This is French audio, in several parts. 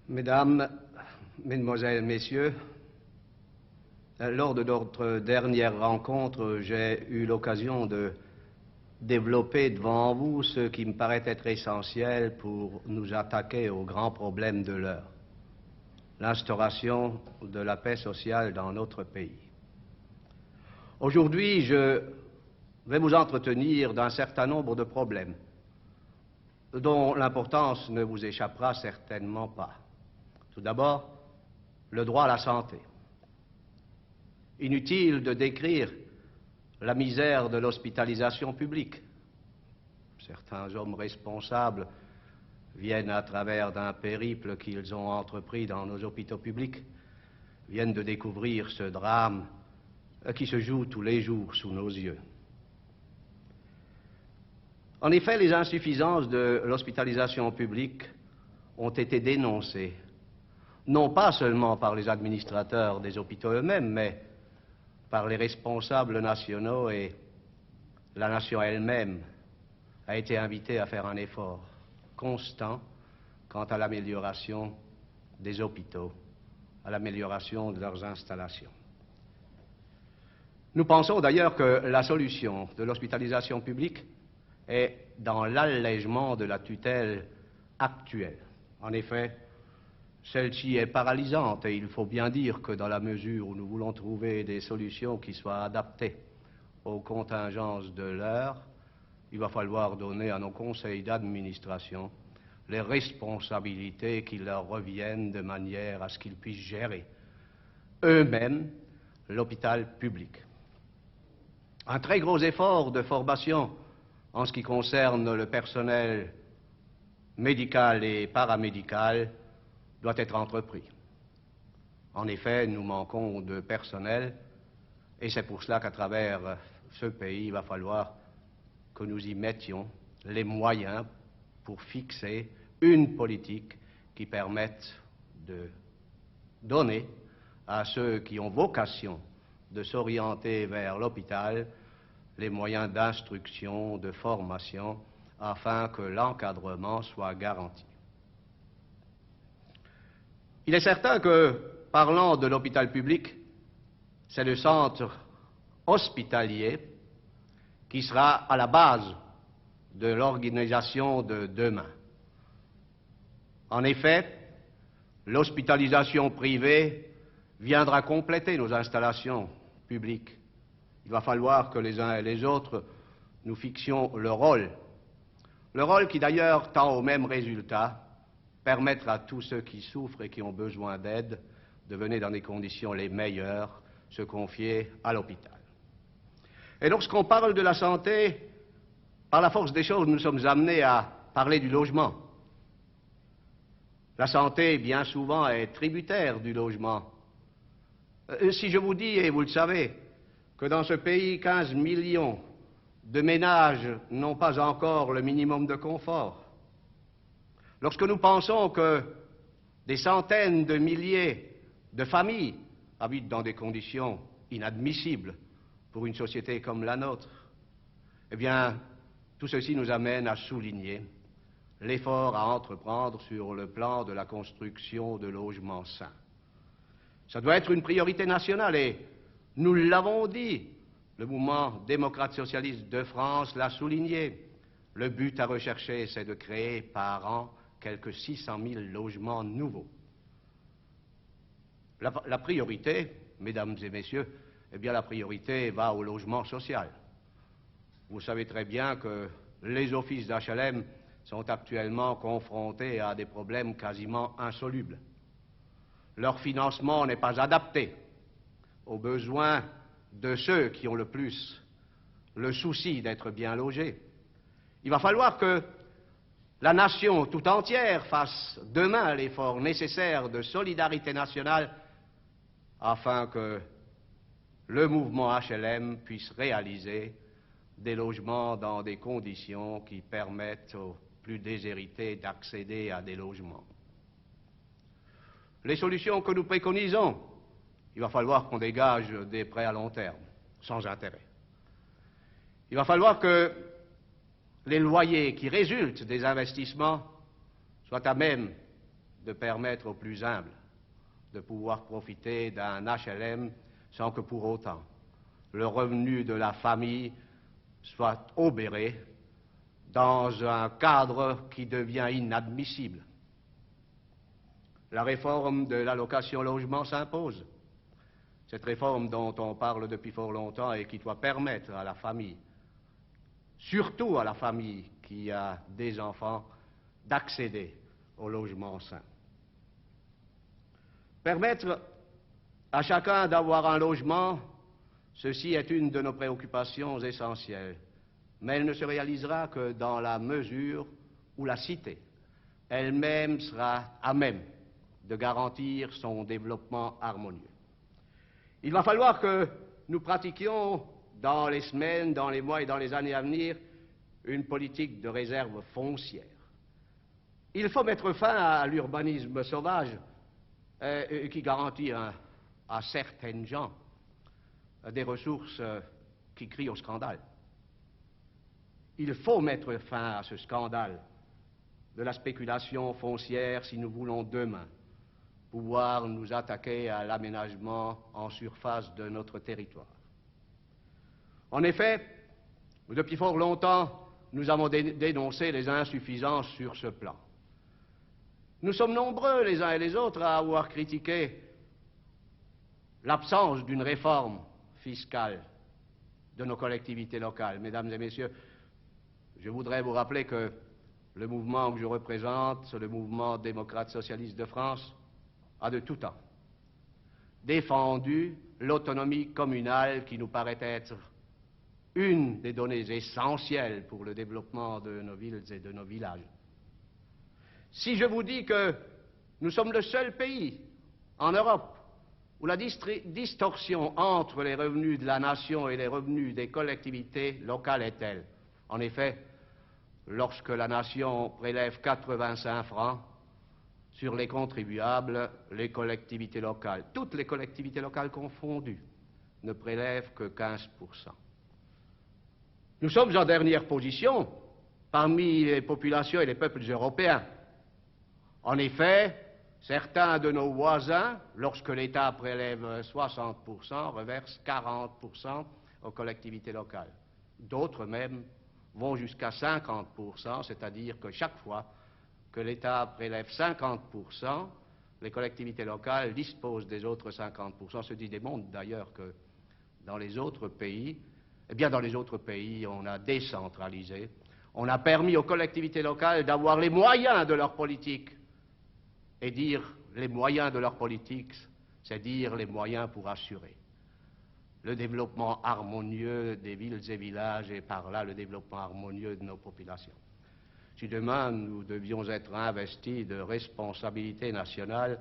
Mesdames, Mesdemoiselles, Messieurs, lors de notre dernière rencontre, j'ai eu l'occasion de développer devant vous ce qui me paraît être essentiel pour nous attaquer aux grands problèmes de l'heure, l'instauration de la paix sociale dans notre pays. Aujourd'hui, je vais vous entretenir d'un certain nombre de problèmes dont l'importance ne vous échappera certainement pas. Tout d'abord, le droit à la santé. Inutile de décrire la misère de l'hospitalisation publique. Certains hommes responsables viennent à travers d'un périple qu'ils ont entrepris dans nos hôpitaux publics, viennent de découvrir ce drame qui se joue tous les jours sous nos yeux. En effet, les insuffisances de l'hospitalisation publique ont été dénoncées, non pas seulement par les administrateurs des hôpitaux eux-mêmes, mais par les responsables nationaux, et la nation elle-même a été invitée à faire un effort constant quant à l'amélioration des hôpitaux, à l'amélioration de leurs installations. Nous pensons d'ailleurs que la solution de l'hospitalisation publique est dans l'allègement de la tutelle actuelle. En effet, celle-ci est paralysante et il faut bien dire que dans la mesure où nous voulons trouver des solutions qui soient adaptées aux contingences de l'heure, il va falloir donner à nos conseils d'administration les responsabilités qui leur reviennent de manière à ce qu'ils puissent gérer eux-mêmes l'hôpital public. Un très gros effort de formation en ce qui concerne le personnel médical et paramédical doit être entrepris. En effet, nous manquons de personnel et c'est pour cela qu'à travers ce pays, il va falloir que nous y mettions les moyens pour fixer une politique qui permette de donner à ceux qui ont vocation de s'orienter vers l'hôpital les moyens d'instruction, de formation, afin que l'encadrement soit garanti. Il est certain que, parlant de l'hôpital public, c'est le centre hospitalier qui sera à la base de l'organisation de demain. En effet, l'hospitalisation privée viendra compléter nos installations publiques. Il va falloir que les uns et les autres nous fixions le rôle qui d'ailleurs tend au même résultat, permettre à tous ceux qui souffrent et qui ont besoin d'aide de venir dans des conditions les meilleures, se confier à l'hôpital. Et lorsqu'on parle de la santé, par la force des choses, nous sommes amenés à parler du logement. La santé, bien souvent, est tributaire du logement. Si je vous dis, et vous le savez, que dans ce pays, 15 millions de ménages n'ont pas encore le minimum de confort, lorsque nous pensons que des centaines de milliers de familles habitent dans des conditions inadmissibles pour une société comme la nôtre, eh bien, tout ceci nous amène à souligner l'effort à entreprendre sur le plan de la construction de logements sains. Ça doit être une priorité nationale et nous l'avons dit, le mouvement démocrate-socialiste de France l'a souligné. Le but à rechercher, c'est de créer par an quelques 600 000 logements nouveaux. La priorité, mesdames et messieurs, eh bien la priorité va au logement social. Vous savez très bien que les offices d'HLM sont actuellement confrontés à des problèmes quasiment insolubles. Leur financement n'est pas adapté aux besoins de ceux qui ont le plus le souci d'être bien logés. Il va falloir que la nation tout entière fasse demain l'effort nécessaire de solidarité nationale afin que le mouvement HLM puisse réaliser des logements dans des conditions qui permettent aux plus déshérités d'accéder à des logements. Les solutions que nous préconisons, il va falloir qu'on dégage des prêts à long terme, sans intérêt. Il va falloir que les loyers qui résultent des investissements soient à même de permettre aux plus humbles de pouvoir profiter d'un HLM sans que pour autant le revenu de la famille soit obéré dans un cadre qui devient inadmissible. La réforme de l'allocation logement s'impose. Cette réforme dont on parle depuis fort longtemps et qui doit permettre à la famille, surtout à la famille qui a des enfants, d'accéder au logement sain. Permettre à chacun d'avoir un logement, ceci est une de nos préoccupations essentielles, mais elle ne se réalisera que dans la mesure où la cité elle-même sera à même de garantir son développement harmonieux. Il va falloir que nous pratiquions dans les semaines, dans les mois et dans les années à venir une politique de réserve foncière. Il faut mettre fin à l'urbanisme sauvage qui garantit à certaines gens des ressources qui crient au scandale. Il faut mettre fin à ce scandale de la spéculation foncière si nous voulons demain pouvoir nous attaquer à l'aménagement en surface de notre territoire. En effet, depuis fort longtemps, nous avons dénoncé les insuffisances sur ce plan. Nous sommes nombreux, les uns et les autres, à avoir critiqué l'absence d'une réforme fiscale de nos collectivités locales. Mesdames et messieurs, je voudrais vous rappeler que le mouvement que je représente, le mouvement démocrate socialiste de France, a de tout temps défendu l'autonomie communale qui nous paraît être une des données essentielles pour le développement de nos villes et de nos villages. Si je vous dis que nous sommes le seul pays en Europe où la distorsion entre les revenus de la nation et les revenus des collectivités locales est telle, en effet, lorsque la nation prélève 85 francs sur les contribuables, les collectivités locales, toutes les collectivités locales confondues, ne prélèvent que 15%. Nous sommes en dernière position parmi les populations et les peuples européens. En effet, certains de nos voisins, lorsque l'État prélève 60%, reversent 40% aux collectivités locales. D'autres même vont jusqu'à 50%, c'est-à-dire que chaque fois que l'État prélève 50%, les collectivités locales disposent des autres 50%. Ceci démontre d'ailleurs que dans les autres pays, on a décentralisé, on a permis aux collectivités locales d'avoir les moyens de leur politique. Et dire les moyens de leur politique, c'est dire les moyens pour assurer le développement harmonieux des villes et villages et par là le développement harmonieux de nos populations. Si demain nous devions être investis de responsabilités nationales,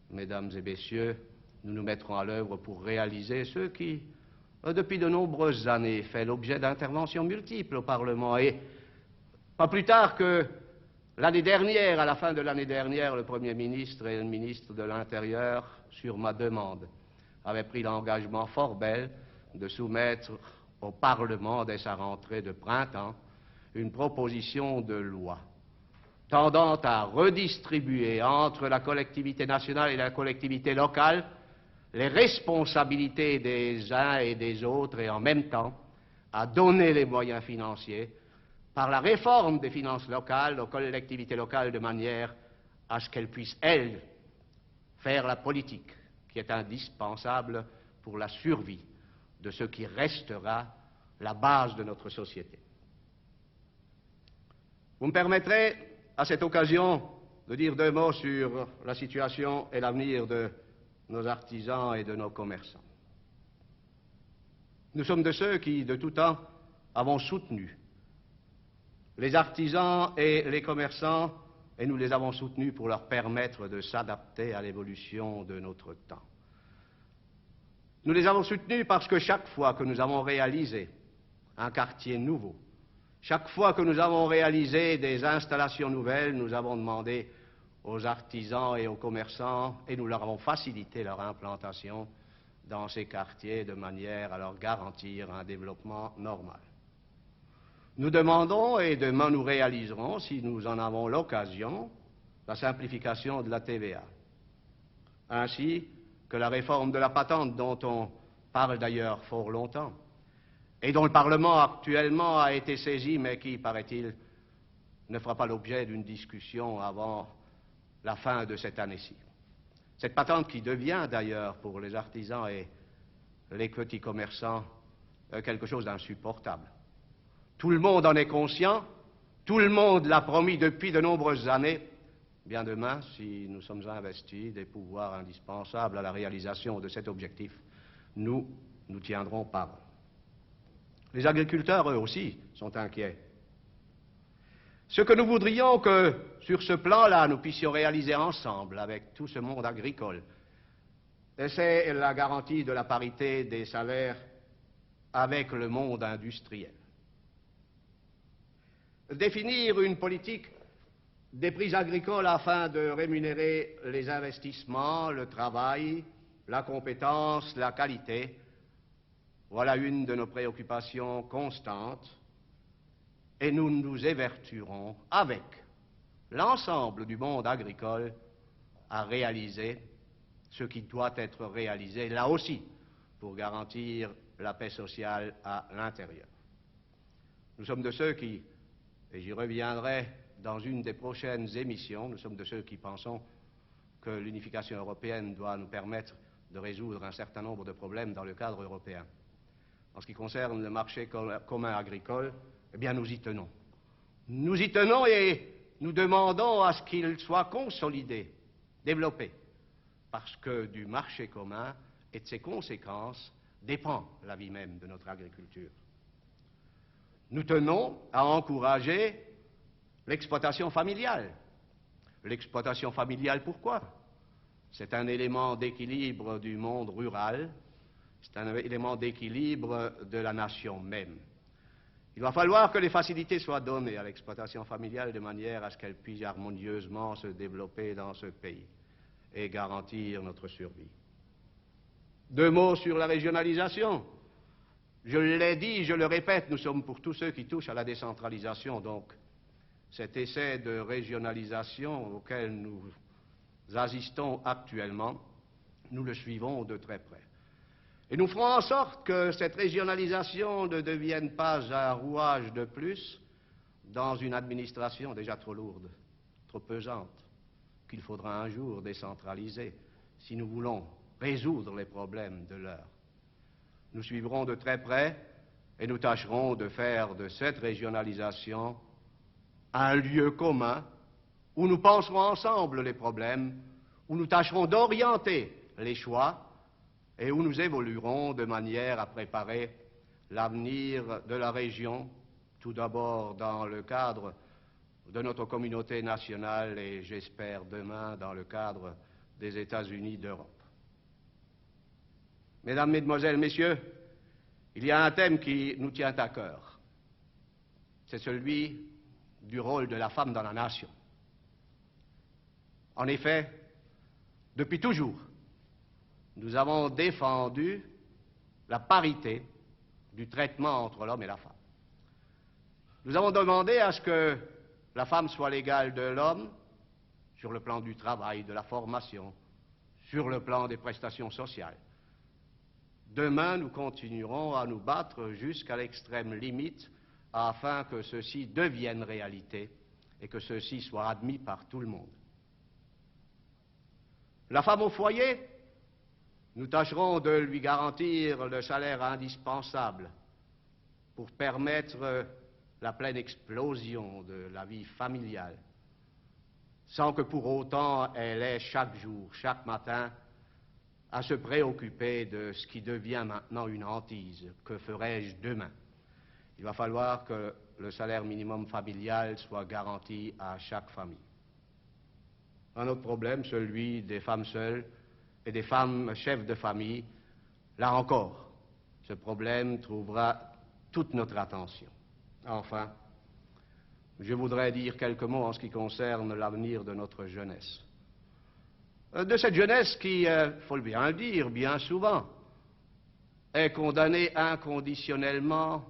mesdames et messieurs, nous nous mettrons à l'œuvre pour réaliser ce qui, depuis de nombreuses années, fait l'objet d'interventions multiples au Parlement. Et pas plus tard que l'année dernière, à la fin de l'année dernière, le Premier ministre et le ministre de l'Intérieur, sur ma demande, avaient pris l'engagement fort bel de soumettre au Parlement, dès sa rentrée de printemps, une proposition de loi tendant à redistribuer entre la collectivité nationale et la collectivité locale les responsabilités des uns et des autres et en même temps à donner les moyens financiers par la réforme des finances locales aux collectivités locales de manière à ce qu'elles puissent, elles, faire la politique qui est indispensable pour la survie de ce qui restera la base de notre société. Vous me permettrez, à cette occasion, de dire deux mots sur la situation et l'avenir de nos artisans et de nos commerçants. Nous sommes de ceux qui, de tout temps, avons soutenu les artisans et les commerçants, et nous les avons soutenus pour leur permettre de s'adapter à l'évolution de notre temps. Nous les avons soutenus parce que chaque fois que nous avons réalisé un quartier nouveau, chaque fois que nous avons réalisé des installations nouvelles, nous avons demandé aux artisans et aux commerçants, et nous leur avons facilité leur implantation dans ces quartiers de manière à leur garantir un développement normal. Nous demandons, et demain nous réaliserons, si nous en avons l'occasion, la simplification de la TVA, ainsi que la réforme de la patente dont on parle d'ailleurs fort longtemps et dont le Parlement actuellement a été saisi mais qui, paraît-il, ne fera pas l'objet d'une discussion avant la fin de cette année-ci. Cette patente qui devient d'ailleurs pour les artisans et les petits commerçants quelque chose d'insupportable. Tout le monde en est conscient, tout le monde l'a promis depuis de nombreuses années. Bien demain, si nous sommes investis des pouvoirs indispensables à la réalisation de cet objectif, nous tiendrons parole. Les agriculteurs, eux aussi, sont inquiets. Ce que nous voudrions que, sur ce plan-là, nous puissions réaliser ensemble avec tout ce monde agricole, c'est la garantie de la parité des salaires avec le monde industriel. Définir une politique des prix agricoles afin de rémunérer les investissements, le travail, la compétence, la qualité, voilà une de nos préoccupations constantes et nous nous évertuerons avec l'ensemble du monde agricole à réaliser ce qui doit être réalisé, là aussi, pour garantir la paix sociale à l'intérieur. Nous sommes de ceux qui, et j'y reviendrai dans une des prochaines émissions, nous sommes de ceux qui pensons que l'unification européenne doit nous permettre de résoudre un certain nombre de problèmes dans le cadre européen. En ce qui concerne le marché commun agricole, eh bien nous y tenons. Nous y tenons et nous demandons à ce qu'il soit consolidé, développé, parce que du marché commun et de ses conséquences dépend la vie même de notre agriculture. Nous tenons à encourager l'exploitation familiale. L'exploitation familiale, pourquoi? C'est un élément d'équilibre du monde rural, c'est un élément d'équilibre de la nation même. Il va falloir que les facilités soient données à l'exploitation familiale de manière à ce qu'elle puisse harmonieusement se développer dans ce pays et garantir notre survie. Deux mots sur la régionalisation. Je l'ai dit, je le répète, nous sommes pour tous ceux qui touchent à la décentralisation, donc cet essai de régionalisation auquel nous assistons actuellement, nous le suivons de très près. Et nous ferons en sorte que cette régionalisation ne devienne pas un rouage de plus dans une administration déjà trop lourde, trop pesante, qu'il faudra un jour décentraliser si nous voulons résoudre les problèmes de l'heure. Nous suivrons de très près et nous tâcherons de faire de cette régionalisation un lieu commun où nous penserons ensemble les problèmes, où nous tâcherons d'orienter les choix et où nous évoluerons de manière à préparer l'avenir de la région, tout d'abord dans le cadre de notre communauté nationale et j'espère demain dans le cadre des États-Unis d'Europe. Mesdames, Mesdemoiselles, Messieurs, il y a un thème qui nous tient à cœur. C'est celui du rôle de la femme dans la nation. En effet, depuis toujours, nous avons défendu la parité du traitement entre l'homme et la femme. Nous avons demandé à ce que la femme soit l'égale de l'homme sur le plan du travail, de la formation, sur le plan des prestations sociales. Demain, nous continuerons à nous battre jusqu'à l'extrême limite afin que ceci devienne réalité et que ceci soit admis par tout le monde. La femme au foyer, nous tâcherons de lui garantir le salaire indispensable pour permettre la pleine explosion de la vie familiale, sans que pour autant elle ait chaque jour, chaque matin, à se préoccuper de ce qui devient maintenant une hantise. Que ferai-je demain? Il va falloir que le salaire minimum familial soit garanti à chaque famille. Un autre problème, celui des femmes seules et des femmes chefs de famille, là encore, ce problème trouvera toute notre attention. Enfin, je voudrais dire quelques mots en ce qui concerne l'avenir de notre jeunesse. De cette jeunesse qui, faut bien le dire, bien souvent, est condamnée inconditionnellement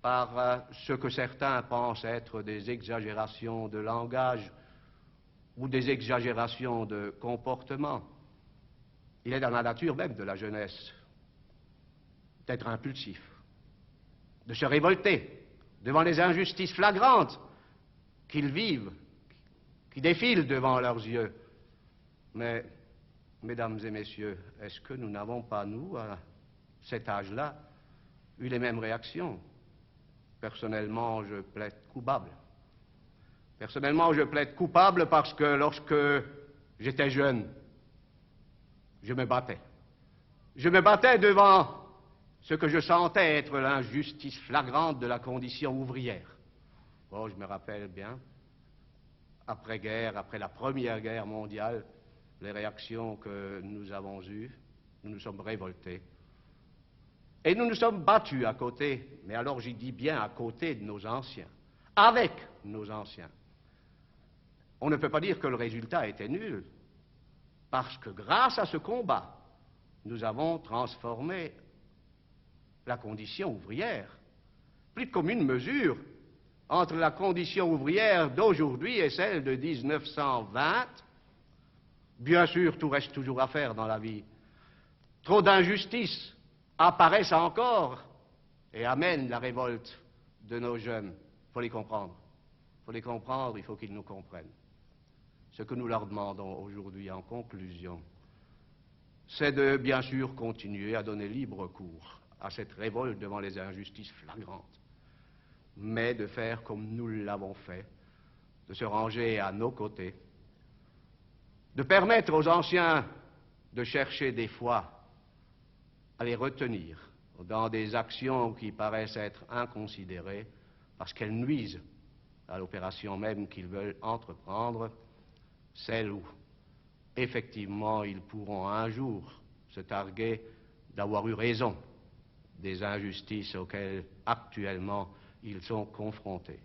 par ce que certains pensent être des exagérations de langage ou des exagérations de comportement. Il est dans la nature même de la jeunesse d'être impulsif, de se révolter devant les injustices flagrantes qu'ils vivent, qui défilent devant leurs yeux. Mais, mesdames et messieurs, est-ce que nous n'avons pas, nous, à cet âge-là, eu les mêmes réactions? Personnellement, je plaide coupable. Personnellement, je plaide coupable parce que lorsque j'étais jeune, je me battais. Je me battais devant ce que je sentais être l'injustice flagrante de la condition ouvrière. Oh, je me rappelle bien, après-guerre, après la Première Guerre mondiale, les réactions que nous avons eues, nous nous sommes révoltés. Et nous nous sommes battus à côté, mais alors j'y dis bien à côté de nos anciens, avec nos anciens. On ne peut pas dire que le résultat était nul, parce que grâce à ce combat, nous avons transformé la condition ouvrière. Plus de commune mesure entre la condition ouvrière d'aujourd'hui et celle de 1920. Bien sûr, tout reste toujours à faire dans la vie. Trop d'injustices apparaissent encore et amènent la révolte de nos jeunes. Il faut les comprendre. Il faut les comprendre, il faut qu'ils nous comprennent. Ce que nous leur demandons aujourd'hui en conclusion, c'est de, bien sûr, continuer à donner libre cours à cette révolte devant les injustices flagrantes, mais de faire comme nous l'avons fait, de se ranger à nos côtés, de permettre aux anciens de chercher des fois à les retenir dans des actions qui paraissent être inconsidérées parce qu'elles nuisent à l'opération même qu'ils veulent entreprendre, celles où, effectivement, ils pourront un jour se targuer d'avoir eu raison des injustices auxquelles, actuellement, ils sont confrontés.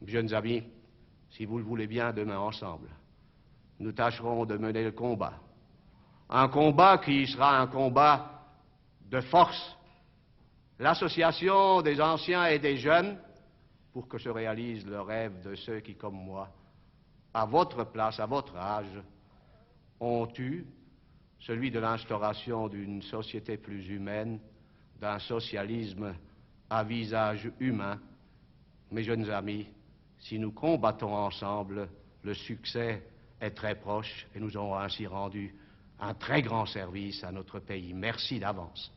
Jeunes amis, si vous le voulez bien, demain ensemble, nous tâcherons de mener le combat. Un combat qui sera un combat de force. L'association des anciens et des jeunes pour que se réalise le rêve de ceux qui, comme moi, à votre place, à votre âge, ont eu celui de l'instauration d'une société plus humaine, d'un socialisme à visage humain. Mes jeunes amis, si nous combattons ensemble, le succès est très proche et nous aurons ainsi rendu un très grand service à notre pays. Merci d'avance.